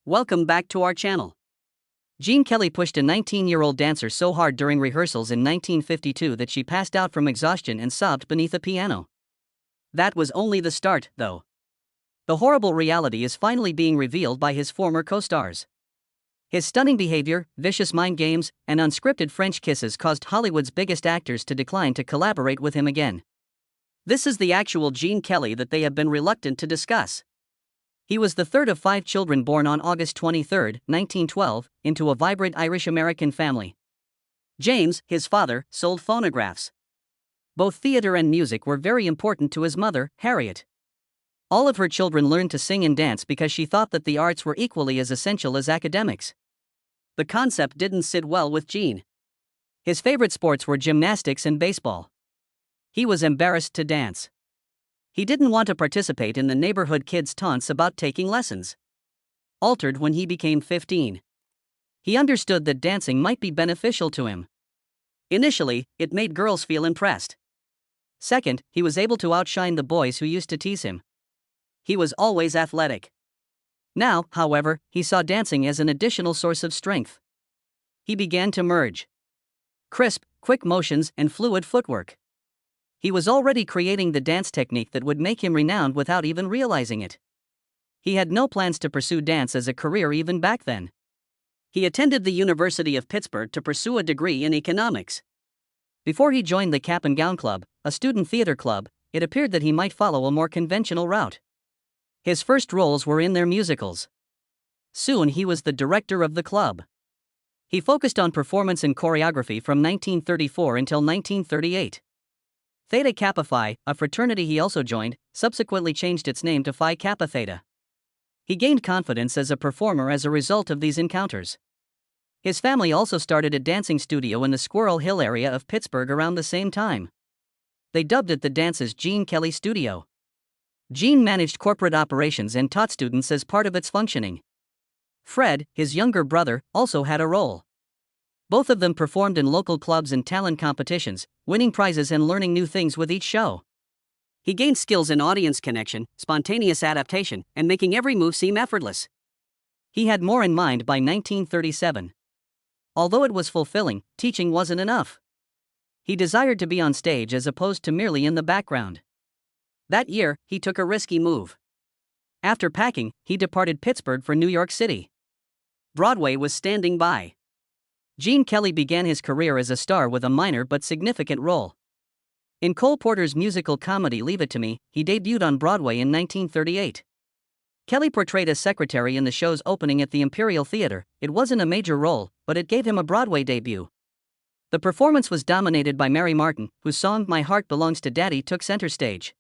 Welcome back to our channel. Gene Kelly pushed a 19-year-old dancer so hard during rehearsals in 1952 that she passed out from exhaustion and sobbed beneath a piano. That was only the start, though. The horrible reality is finally being revealed by his former co-stars. His stunning behavior, vicious mind games, and unscripted French kisses caused Hollywood's biggest actors to decline to collaborate with him again. This is the actual Gene Kelly that they have been reluctant to discuss. He was the third of 5 children born on August 23, 1912, into a vibrant Irish-American family. James, his father, sold phonographs. Both theater and music were very important to his mother, Harriet. All of her children learned to sing and dance because she thought that the arts were equally as essential as academics. The concept didn't sit well with Gene. His favorite sports were gymnastics and baseball. He was embarrassed to dance. He didn't want to participate in the neighborhood kids' taunts about taking lessons. Altered when he became 15. He understood that dancing might be beneficial to him. Initially, it made girls feel impressed. Second, he was able to outshine the boys who used to tease him. He was always athletic. Now, however, he saw dancing as an additional source of strength. He began to merge crisp, quick motions and fluid footwork. He was already creating the dance technique that would make him renowned without even realizing it. He had no plans to pursue dance as a career even back then. He attended the University of Pittsburgh to pursue a degree in economics. Before he joined the Cap and Gown Club, a student theater club, it appeared that he might follow a more conventional route. His first roles were in their musicals. Soon he was the director of the club. He focused on performance and choreography from 1934 until 1938. Theta Kappa Phi, a fraternity he also joined, subsequently changed its name to Phi Kappa Theta. He gained confidence as a performer as a result of these encounters. His family also started a dancing studio in the Squirrel Hill area of Pittsburgh around the same time. They dubbed it the Dance's Gene Kelly Studio. Gene managed corporate operations and taught students as part of its functioning. Fred, his younger brother, also had a role. Both of them performed in local clubs and talent competitions, winning prizes and learning new things with each show. He gained skills in audience connection, spontaneous adaptation, and making every move seem effortless. He had more in mind by 1937. Although it was fulfilling, teaching wasn't enough. He desired to be on stage as opposed to merely in the background. That year, he took a risky move. After packing, he departed Pittsburgh for New York City. Broadway was standing by. Gene Kelly began his career as a star with a minor but significant role. In Cole Porter's musical comedy Leave It to Me, he debuted on Broadway in 1938. Kelly portrayed a secretary in the show's opening at the Imperial Theater. It wasn't a major role, but it gave him a Broadway debut. The performance was dominated by Mary Martin, whose song My Heart Belongs to Daddy took center stage.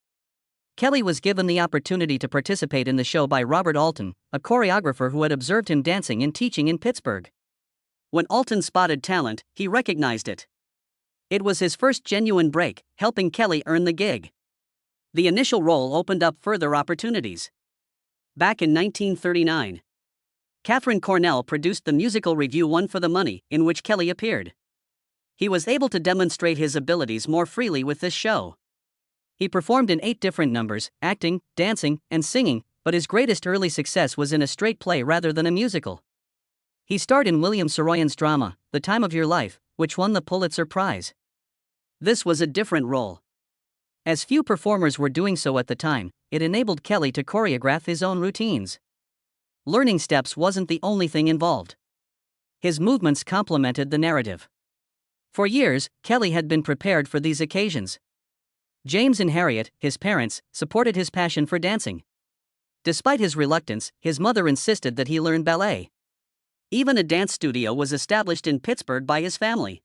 Kelly was given the opportunity to participate in the show by Robert Alton, a choreographer who had observed him dancing and teaching in Pittsburgh. When Alton spotted talent, he recognized it. It was his first genuine break, helping Kelly earn the gig. The initial role opened up further opportunities. Back in 1939, Katharine Cornell produced the musical review One for the Money, in which Kelly appeared. He was able to demonstrate his abilities more freely with this show. He performed in 8 different numbers, acting, dancing, and singing, but his greatest early success was in a straight play rather than a musical. He starred in William Saroyan's drama, The Time of Your Life, which won the Pulitzer Prize. This was a different role. As few performers were doing so at the time, it enabled Kelly to choreograph his own routines. Learning steps wasn't the only thing involved. His movements complemented the narrative. For years, Kelly had been prepared for these occasions. James and Harriet, his parents, supported his passion for dancing. Despite his reluctance, his mother insisted that he learn ballet. Even a dance studio was established in Pittsburgh by his family.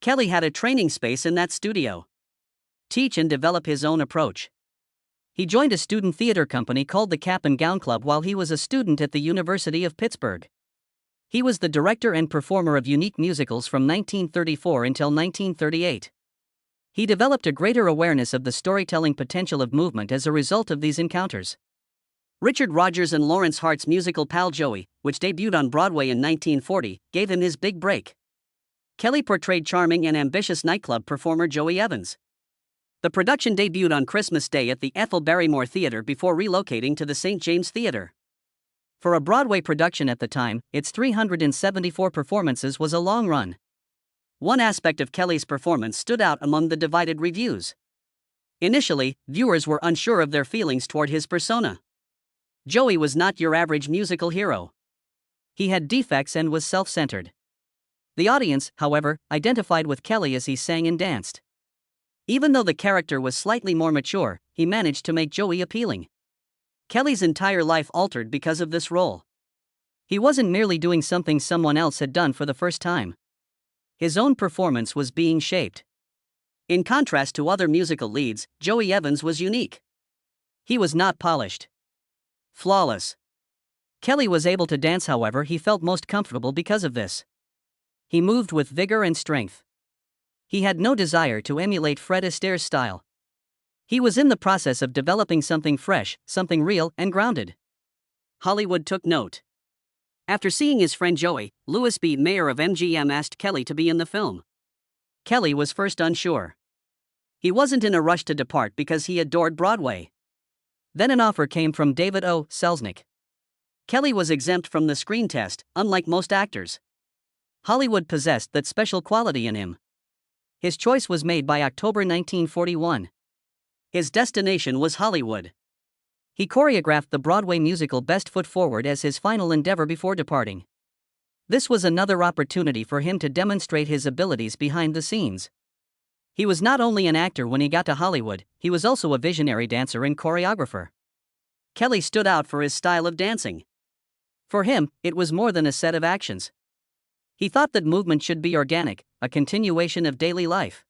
Kelly had a training space in that studio. Teach and develop his own approach. He joined a student theater company called the Cap and Gown Club while he was a student at the University of Pittsburgh. He was the director and performer of unique musicals from 1934 until 1938. He developed a greater awareness of the storytelling potential of movement as a result of these encounters. Richard Rodgers and Lawrence Hart's musical Pal Joey, which debuted on Broadway in 1940, gave him his big break. Kelly portrayed charming and ambitious nightclub performer Joey Evans. The production debuted on Christmas Day at the Ethel Barrymore Theatre before relocating to the St. James Theatre. For a Broadway production at the time, its 374 performances was a long run. One aspect of Kelly's performance stood out among the divided reviews. Initially, viewers were unsure of their feelings toward his persona. Joey was not your average musical hero. He had defects and was self-centered. The audience, however, identified with Kelly as he sang and danced. Even though the character was slightly more mature, he managed to make Joey appealing. Kelly's entire life altered because of this role. He wasn't merely doing something someone else had done for the first time. His own performance was being shaped. In contrast to other musical leads, Joey Evans was unique. He was not polished, flawless. Kelly was able to dance, however, he felt most comfortable because of this. He moved with vigor and strength. He had no desire to emulate Fred Astaire's style. He was in the process of developing something fresh, something real and grounded. Hollywood took note. After seeing his friend Joey, Louis B. Mayer of MGM asked Kelly to be in the film. Kelly was first unsure. He wasn't in a rush to depart because he adored Broadway. Then an offer came from David O. Selznick. Kelly was exempt from the screen test, unlike most actors. Hollywood possessed that special quality in him. His choice was made by October 1941. His destination was Hollywood. He choreographed the Broadway musical Best Foot Forward as his final endeavor before departing. This was another opportunity for him to demonstrate his abilities behind the scenes. He was not only an actor when he got to Hollywood, he was also a visionary dancer and choreographer. Kelly stood out for his style of dancing. For him, it was more than a set of actions. He thought that movement should be organic, a continuation of daily life.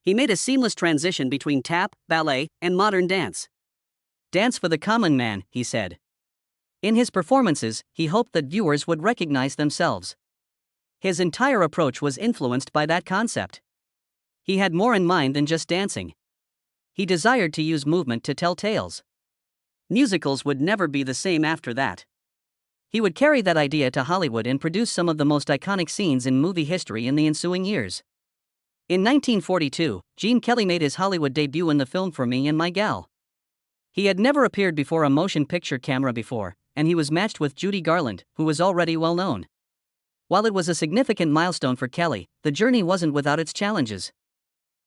He made a seamless transition between tap, ballet, and modern dance. Dance for the common man, he said. In his performances, he hoped that viewers would recognize themselves. His entire approach was influenced by that concept. He had more in mind than just dancing. He desired to use movement to tell tales. Musicals would never be the same after that. He would carry that idea to Hollywood and produce some of the most iconic scenes in movie history in the ensuing years. In 1942, Gene Kelly made his Hollywood debut in the film For Me and My Gal. He had never appeared before a motion picture camera before, and he was matched with Judy Garland, who was already well known. While it was a significant milestone for Kelly, the journey wasn't without its challenges.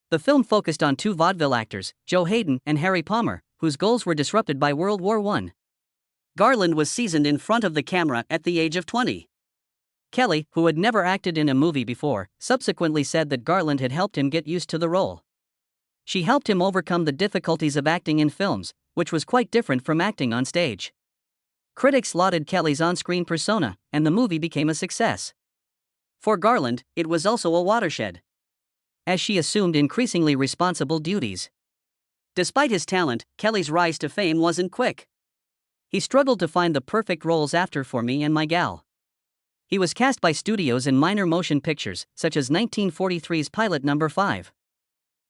The film focused on two vaudeville actors, Joe Hayden and Harry Palmer, whose goals were disrupted by World War I. Garland was seasoned in front of the camera at the age of 20. Kelly, who had never acted in a movie before, subsequently said that Garland had helped him get used to the role. She helped him overcome the difficulties of acting in films, which was quite different from acting on stage. Critics lauded Kelly's on-screen persona, and the movie became a success. For Garland, it was also a watershed, as she assumed increasingly responsible duties. Despite his talent, Kelly's rise to fame wasn't quick. He struggled to find the perfect roles after For Me and My Gal. He was cast by studios in minor motion pictures, such as 1943's Pilot No. 5.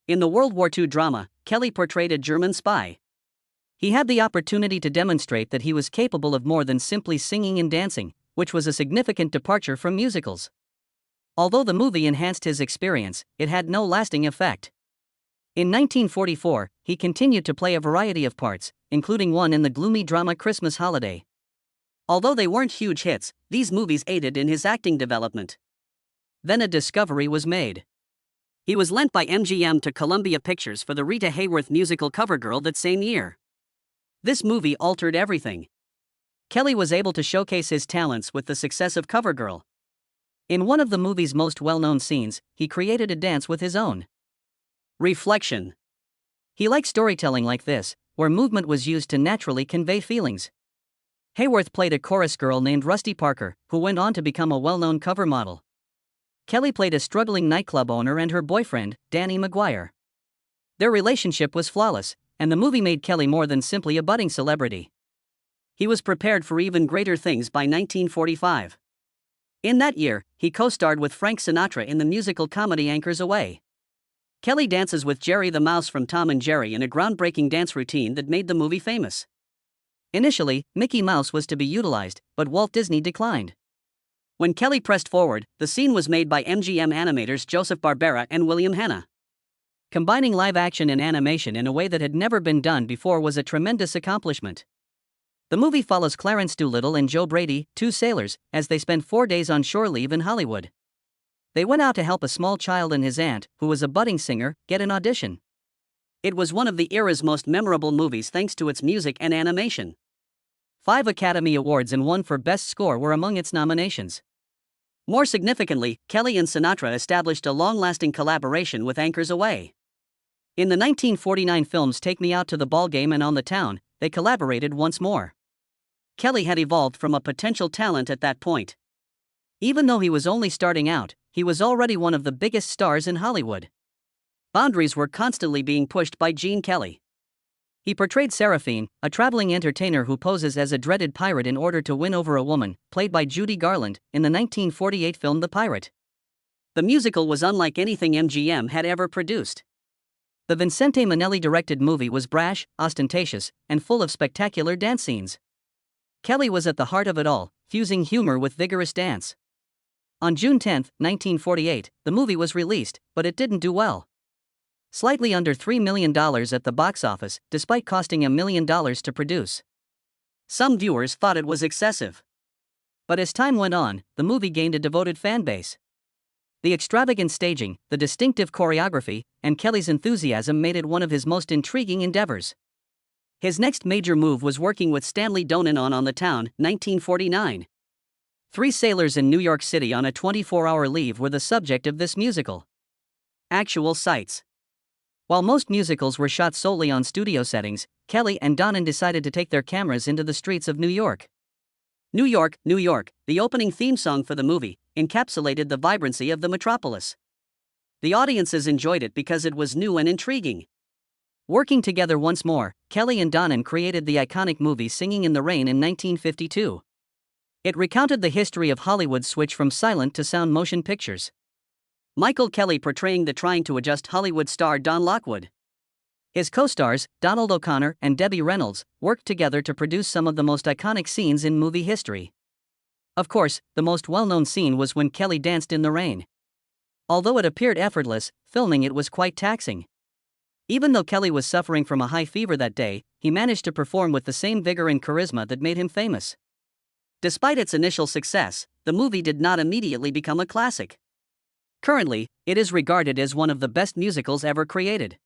In the World War II drama, Kelly portrayed a German spy. He had the opportunity to demonstrate that he was capable of more than simply singing and dancing, which was a significant departure from musicals. Although the movie enhanced his experience, it had no lasting effect. In 1944, he continued to play a variety of parts, including one in the gloomy drama Christmas Holiday. Although they weren't huge hits, these movies aided in his acting development. Then a discovery was made. He was lent by MGM to Columbia Pictures for the Rita Hayworth musical Covergirl that same year. This movie altered everything. Kelly was able to showcase his talents with the success of Covergirl. In one of the movie's most well-known scenes, he created a dance with his own reflection. He liked storytelling like this, where movement was used to naturally convey feelings. Hayworth played a chorus girl named Rusty Parker, who went on to become a well-known cover model. Kelly played a struggling nightclub owner and her boyfriend, Danny McGuire. Their relationship was flawless, and the movie made Kelly more than simply a budding celebrity. He was prepared for even greater things by 1945. In that year, he co-starred with Frank Sinatra in the musical comedy Anchors Away. Kelly dances with Jerry the Mouse from Tom and Jerry in a groundbreaking dance routine that made the movie famous. Initially, Mickey Mouse was to be utilized, but Walt Disney declined. When Kelly pressed forward, the scene was made by MGM animators Joseph Barbera and William Hanna. Combining live action and animation in a way that had never been done before was a tremendous accomplishment. The movie follows Clarence Doolittle and Joe Brady, two sailors, as they spend 4 days on shore leave in Hollywood. They went out to help a small child and his aunt, who was a budding singer, get an audition. It was one of the era's most memorable movies thanks to its music and animation. 5 Academy Awards and 1 for Best Score were among its nominations. More significantly, Kelly and Sinatra established a long-lasting collaboration with Anchors Away. In the 1949 films Take Me Out to the Ballgame and On the Town, they collaborated once more. Kelly had evolved from a potential talent at that point. Even though he was only starting out, he was already one of the biggest stars in Hollywood. Boundaries were constantly being pushed by Gene Kelly. He portrayed Seraphine, a traveling entertainer who poses as a dreaded pirate in order to win over a woman, played by Judy Garland, in the 1948 film The Pirate. The musical was unlike anything MGM had ever produced. The Vincente Minnelli-directed movie was brash, ostentatious, and full of spectacular dance scenes. Kelly was at the heart of it all, fusing humor with vigorous dance. On June 10, 1948, the movie was released, but it didn't do well. Slightly under $3 million at the box office, despite costing $1 million to produce. Some viewers thought it was excessive. But as time went on, the movie gained a devoted fan base. The extravagant staging, the distinctive choreography, and Kelly's enthusiasm made it one of his most intriguing endeavors. His next major move was working with Stanley Donen on the Town, 1949. 3 sailors in New York City on a 24-hour leave were the subject of this musical. Actual sights. While most musicals were shot solely on studio settings, Kelly and Donen decided to take their cameras into the streets of New York. New York, New York, the opening theme song for the movie, encapsulated the vibrancy of the metropolis. The audiences enjoyed it because it was new and intriguing. Working together once more, Kelly and Donen created the iconic movie Singing in the Rain in 1952. It recounted the history of Hollywood's switch from silent to sound motion pictures. Michael Kelly portraying the trying-to-adjust Hollywood star Don Lockwood. His co-stars, Donald O'Connor and Debbie Reynolds, worked together to produce some of the most iconic scenes in movie history. Of course, the most well-known scene was when Kelly danced in the rain. Although it appeared effortless, filming it was quite taxing. Even though Kelly was suffering from a high fever that day, he managed to perform with the same vigor and charisma that made him famous. Despite its initial success, the movie did not immediately become a classic. Currently, it is regarded as one of the best musicals ever created.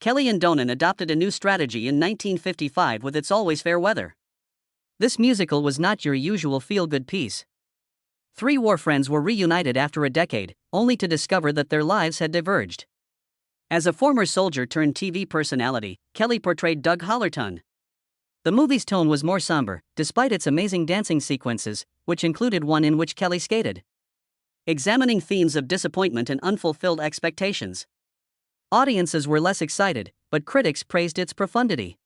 Kelly and Donen adopted a new strategy in 1955 with It's Always Fair Weather. This musical was not your usual feel-good piece. 3 war friends were reunited after a decade, only to discover that their lives had diverged. As a former soldier-turned-TV personality, Kelly portrayed Doug Hollerton. The movie's tone was more somber, despite its amazing dancing sequences, which included one in which Kelly skated. Examining themes of disappointment and unfulfilled expectations. Audiences were less excited, but critics praised its profundity.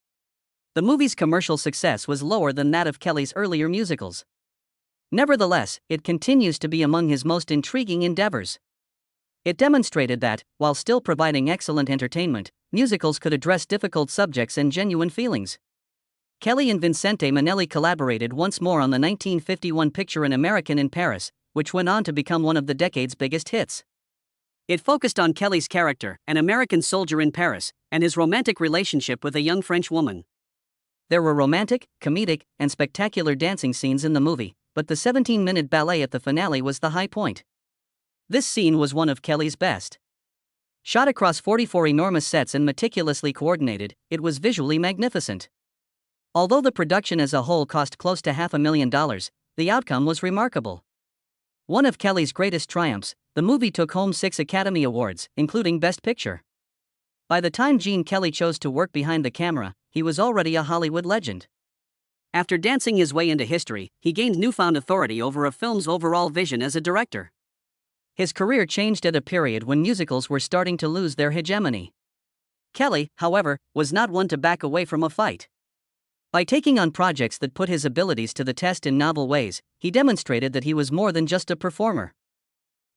The movie's commercial success was lower than that of Kelly's earlier musicals. Nevertheless, it continues to be among his most intriguing endeavors. It demonstrated that, while still providing excellent entertainment, musicals could address difficult subjects and genuine feelings. Kelly and Vincente Minnelli collaborated once more on the 1951 picture An American in Paris, which went on to become one of the decade's biggest hits. It focused on Kelly's character, an American soldier in Paris, and his romantic relationship with a young French woman. There were romantic, comedic, and spectacular dancing scenes in the movie, but the 17-minute ballet at the finale was the high point. This scene was one of Kelly's best. Shot across 44 enormous sets and meticulously coordinated, it was visually magnificent. Although the production as a whole cost close to $500,000, the outcome was remarkable. One of Kelly's greatest triumphs, the movie took home 6 Academy Awards, including Best Picture. By the time Gene Kelly chose to work behind the camera, he was already a Hollywood legend. After dancing his way into history, he gained newfound authority over a film's overall vision as a director. His career changed at a period when musicals were starting to lose their hegemony. Kelly, however, was not one to back away from a fight. By taking on projects that put his abilities to the test in novel ways, he demonstrated that he was more than just a performer.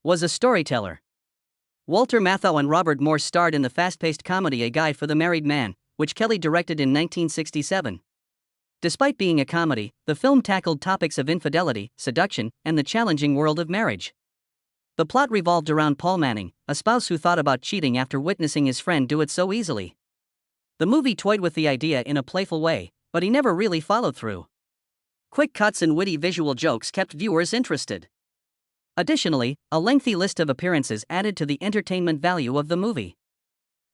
Was a storyteller. Walter Matthau and Robert Morse starred in the fast-paced comedy A Guide for the Married Man, which Kelly directed in 1967. Despite being a comedy, the film tackled topics of infidelity, seduction, and the challenging world of marriage. The plot revolved around Paul Manning, a spouse who thought about cheating after witnessing his friend do it so easily. The movie toyed with the idea in a playful way, But he never really followed through. Quick cuts and witty visual jokes kept viewers interested. Additionally, a lengthy list of appearances added to the entertainment value of the movie.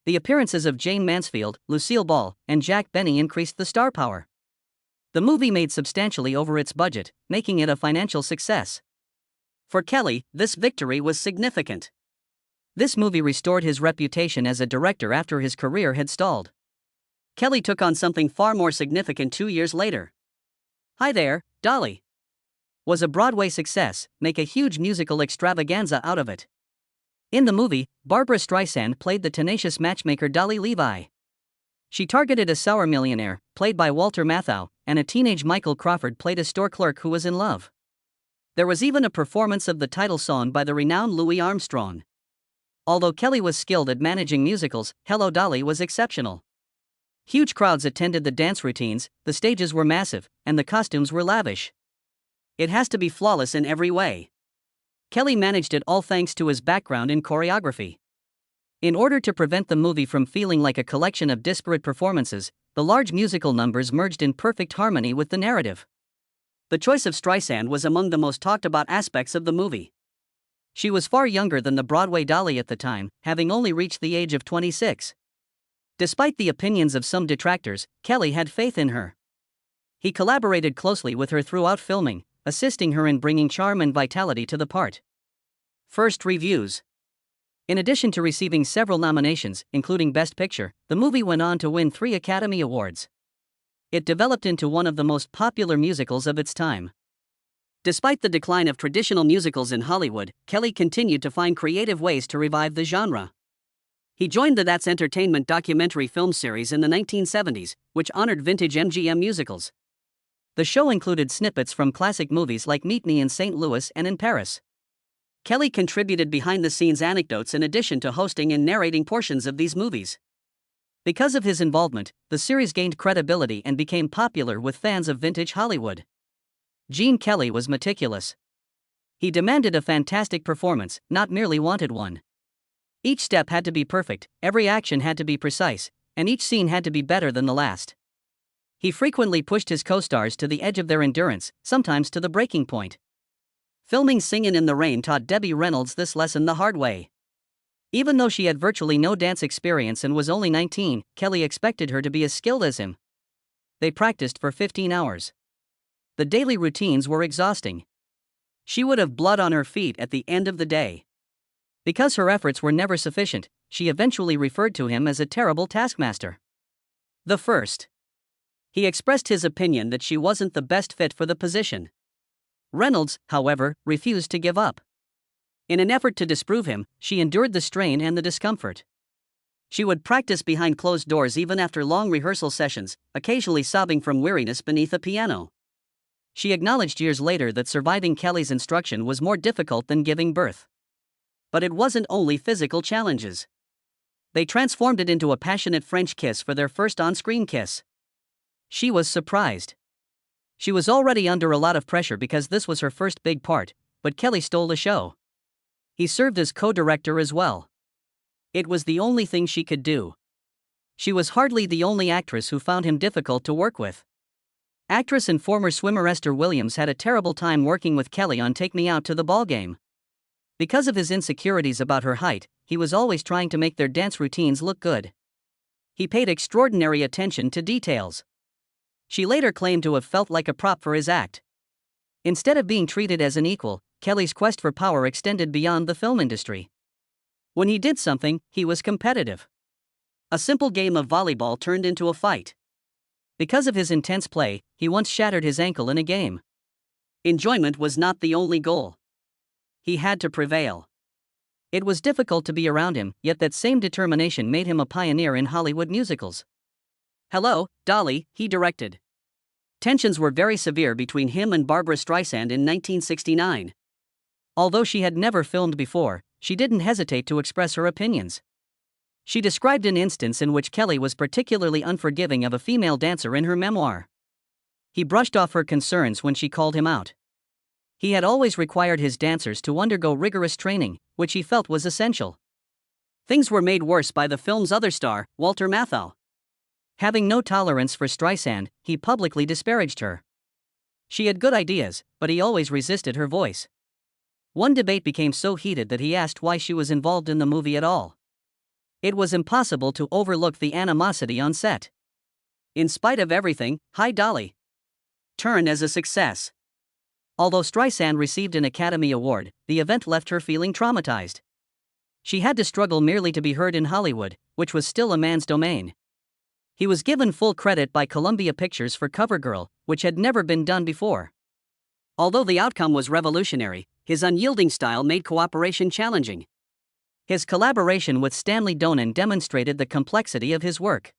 The appearances of Jane Mansfield, Lucille Ball, and Jack Benny increased the star power. The movie made substantially over its budget, making it a financial success. For Kelly, this victory was significant. This movie restored his reputation as a director after his career had stalled. Kelly took on something far more significant 2 years later. Hi There, Dolly was a Broadway success, make a huge musical extravaganza out of it. In the movie, Barbra Streisand played the tenacious matchmaker Dolly Levi. She targeted a sour millionaire, played by Walter Matthau, and a teenage Michael Crawford played a store clerk who was in love. There was even a performance of the title song by the renowned Louis Armstrong. Although Kelly was skilled at managing musicals, Hello Dolly was exceptional. Huge crowds attended the dance routines, the stages were massive, and the costumes were lavish. It has to be flawless in every way. Kelly managed it all thanks to his background in choreography. In order to prevent the movie from feeling like a collection of disparate performances, the large musical numbers merged in perfect harmony with the narrative. The choice of Streisand was among the most talked about aspects of the movie. She was far younger than the Broadway Dolly at the time, having only reached the age of 26. Despite the opinions of some detractors, Kelly had faith in her. He collaborated closely with her throughout filming, assisting her in bringing charm and vitality to the part. First reviews. In addition to receiving several nominations, including Best Picture, the movie went on to win 3 Academy Awards. It developed into one of the most popular musicals of its time. Despite the decline of traditional musicals in Hollywood, Kelly continued to find creative ways to revive the genre. He joined the That's Entertainment documentary film series in the 1970s, which honored vintage MGM musicals. The show included snippets from classic movies like Meet Me in St. Louis and in Paris. Kelly contributed behind-the-scenes anecdotes in addition to hosting and narrating portions of these movies. Because of his involvement, the series gained credibility and became popular with fans of vintage Hollywood. Gene Kelly was meticulous. He demanded a fantastic performance, not merely wanted one. Each step had to be perfect, every action had to be precise, and each scene had to be better than the last. He frequently pushed his co-stars to the edge of their endurance, sometimes to the breaking point. Filming Singin' in the Rain taught Debbie Reynolds this lesson the hard way. Even though she had virtually no dance experience and was only 19, Kelly expected her to be as skilled as him. They practiced for 15 hours. The daily routines were exhausting. She would have blood on her feet at the end of the day. Because her efforts were never sufficient, she eventually referred to him as a terrible taskmaster. The first. He expressed his opinion that she wasn't the best fit for the position. Reynolds, however, refused to give up. In an effort to disprove him, she endured the strain and the discomfort. She would practice behind closed doors even after long rehearsal sessions, occasionally sobbing from weariness beneath a piano. She acknowledged years later that surviving Kelly's instruction was more difficult than giving birth. But it wasn't only physical challenges. They transformed it into a passionate French kiss for their first on-screen kiss. She was surprised. She was already under a lot of pressure because this was her first big part, but Kelly stole the show. He served as co-director as well. It was the only thing she could do. She was hardly the only actress who found him difficult to work with. Actress and former swimmer Esther Williams had a terrible time working with Kelly on Take Me Out to the Ballgame. Because of his insecurities about her height, he was always trying to make their dance routines look good. He paid extraordinary attention to details. She later claimed to have felt like a prop for his act. Instead of being treated as an equal, Kelly's quest for power extended beyond the film industry. When he did something, he was competitive. A simple game of volleyball turned into a fight. Because of his intense play, he once shattered his ankle in a game. Enjoyment was not the only goal. He had to prevail. It was difficult to be around him, yet that same determination made him a pioneer in Hollywood musicals. Hello, Dolly, he directed. Tensions were very severe between him and Barbra Streisand in 1969. Although she had never filmed before, she didn't hesitate to express her opinions. She described an instance in which Kelly was particularly unforgiving of a female dancer in her memoir. He brushed off her concerns when she called him out. He had always required his dancers to undergo rigorous training, which he felt was essential. Things were made worse by the film's other star, Walter Matthau. Having no tolerance for Streisand, he publicly disparaged her. She had good ideas, but he always resisted her voice. One debate became so heated that he asked why she was involved in the movie at all. It was impossible to overlook the animosity on set. In spite of everything, Hi Dolly turned as a success. Although Streisand received an Academy Award, the event left her feeling traumatized. She had to struggle merely to be heard in Hollywood, which was still a man's domain. He was given full credit by Columbia Pictures for CoverGirl, which had never been done before. Although the outcome was revolutionary, his unyielding style made cooperation challenging. His collaboration with Stanley Donen demonstrated the complexity of his work.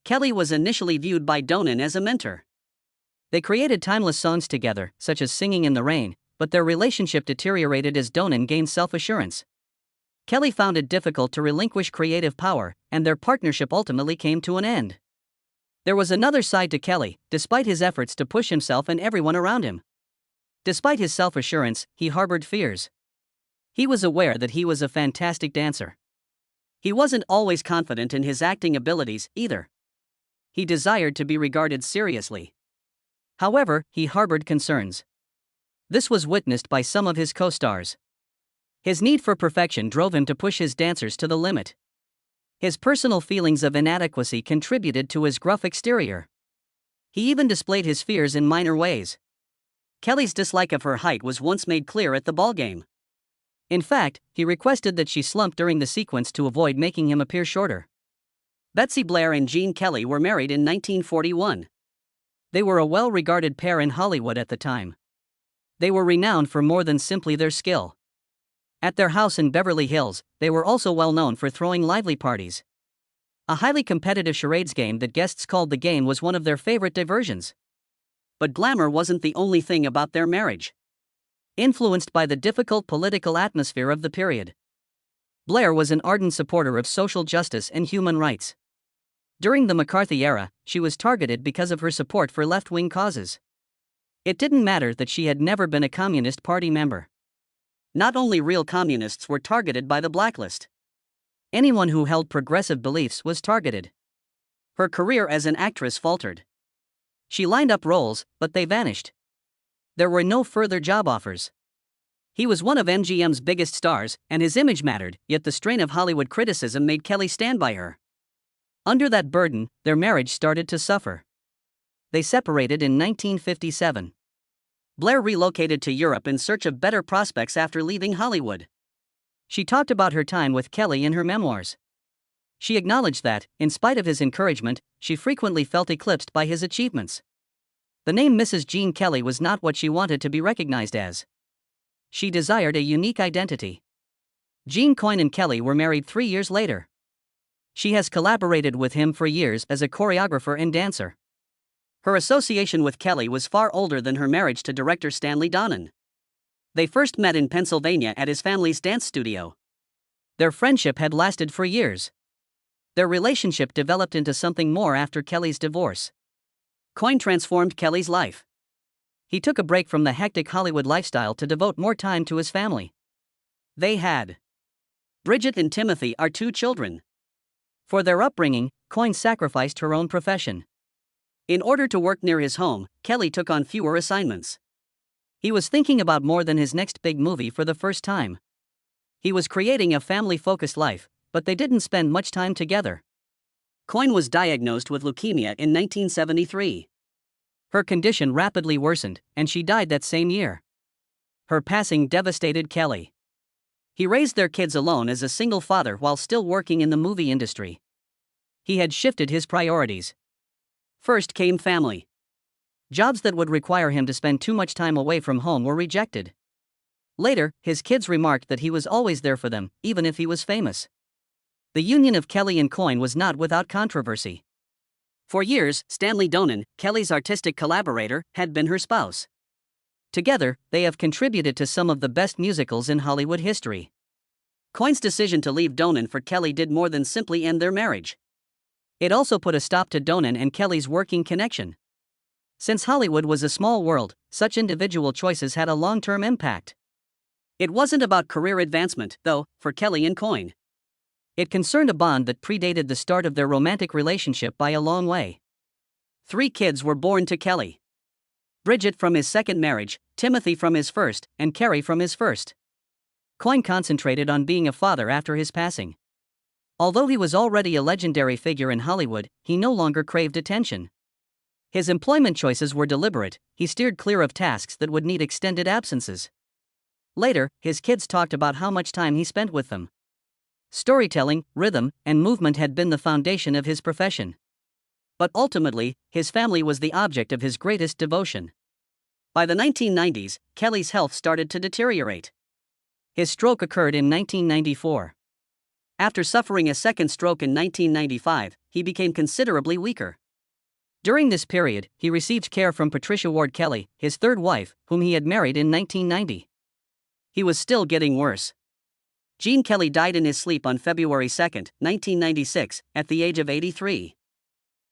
Kelly was initially viewed by Donen as a mentor. They created timeless songs together, such as Singing in the Rain, but their relationship deteriorated as Donen gained self-assurance. Kelly found it difficult to relinquish creative power, and their partnership ultimately came to an end. There was another side to Kelly, despite his efforts to push himself and everyone around him. Despite his self-assurance, he harbored fears. He was aware that he was a fantastic dancer. He wasn't always confident in his acting abilities, either. He desired to be regarded seriously. However, he harbored concerns. This was witnessed by some of his co-stars. His need for perfection drove him to push his dancers to the limit. His personal feelings of inadequacy contributed to his gruff exterior. He even displayed his fears in minor ways. Kelly's dislike of her height was once made clear at the ballgame. In fact, he requested that she slump during the sequence to avoid making him appear shorter. Betsy Blair and Gene Kelly were married in 1941. They were a well-regarded pair in Hollywood at the time. They were renowned for more than simply their skill. At their house in Beverly Hills, they were also well known for throwing lively parties. A highly competitive charades game that guests called the game was one of their favorite diversions. But glamour wasn't the only thing about their marriage. Influenced by the difficult political atmosphere of the period, Blair was an ardent supporter of social justice and human rights. During the McCarthy era, she was targeted because of her support for left-wing causes. It didn't matter that she had never been a Communist Party member. Not only real communists were targeted by the blacklist. Anyone who held progressive beliefs was targeted. Her career as an actress faltered. She lined up roles, but they vanished. There were no further job offers. He was one of MGM's biggest stars, and his image mattered, yet the strain of Hollywood criticism made Kelly stand by her. Under that burden, their marriage started to suffer. They separated in 1957. Blair relocated to Europe in search of better prospects after leaving Hollywood. She talked about her time with Kelly in her memoirs. She acknowledged that, in spite of his encouragement, she frequently felt eclipsed by his achievements. The name Mrs. Gene Kelly was not what she wanted to be recognized as. She desired a unique identity. Gene Coyne and Kelly were married 3 years later. She has collaborated with him for years as a choreographer and dancer. Her association with Kelly was far older than her marriage to director Stanley Donen. They first met in Pennsylvania at his family's dance studio. Their friendship had lasted for years. Their relationship developed into something more after Kelly's divorce. Coyne transformed Kelly's life. He took a break from the hectic Hollywood lifestyle to devote more time to his family. They had Bridget and Timothy are 2 children. For their upbringing, Coyne sacrificed her own profession. In order to work near his home, Kelly took on fewer assignments. He was thinking about more than his next big movie for the first time. He was creating a family-focused life, but they didn't spend much time together. Coyne was diagnosed with leukemia in 1973. Her condition rapidly worsened, and she died that same year. Her passing devastated Kelly. He raised their kids alone as a single father while still working in the movie industry. He had shifted his priorities. First came family. Jobs that would require him to spend too much time away from home were rejected. Later, his kids remarked that he was always there for them, even if he was famous. The union of Kelly and Coyne was not without controversy. For years, Stanley Donen, Kelly's artistic collaborator, had been her spouse. Together, they have contributed to some of the best musicals in Hollywood history. Coyne's decision to leave Donen for Kelly did more than simply end their marriage. It also put a stop to Donen and Kelly's working connection. Since Hollywood was a small world, such individual choices had a long-term impact. It wasn't about career advancement, though, for Kelly and Coyne. It concerned a bond that predated the start of their romantic relationship by a long way. 3 kids were born to Kelly: Bridget from his second marriage, Timothy from his first, and Carrie from his first. Coyne concentrated on being a father after his passing. Although he was already a legendary figure in Hollywood, he no longer craved attention. His employment choices were deliberate. He steered clear of tasks that would need extended absences. Later, his kids talked about how much time he spent with them. Storytelling, rhythm, and movement had been the foundation of his profession. But ultimately, his family was the object of his greatest devotion. By the 1990s, Kelly's health started to deteriorate. His stroke occurred in 1994. After suffering a second stroke in 1995, he became considerably weaker. During this period, he received care from Patricia Ward Kelly, his third wife, whom he had married in 1990. He was still getting worse. Gene Kelly died in his sleep on February 2, 1996, at the age of 83.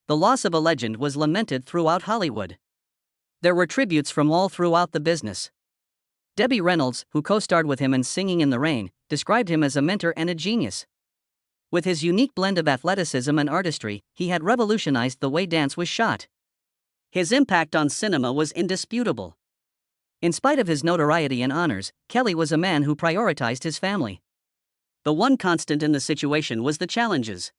The loss of a legend was lamented throughout Hollywood. There were tributes from all throughout the business. Debbie Reynolds, who co-starred with him in Singing in the Rain, described him as a mentor and a genius. With his unique blend of athleticism and artistry, he had revolutionized the way dance was shot. His impact on cinema was indisputable. In spite of his notoriety and honors, Kelly was a man who prioritized his family. The one constant in the situation was the challenges.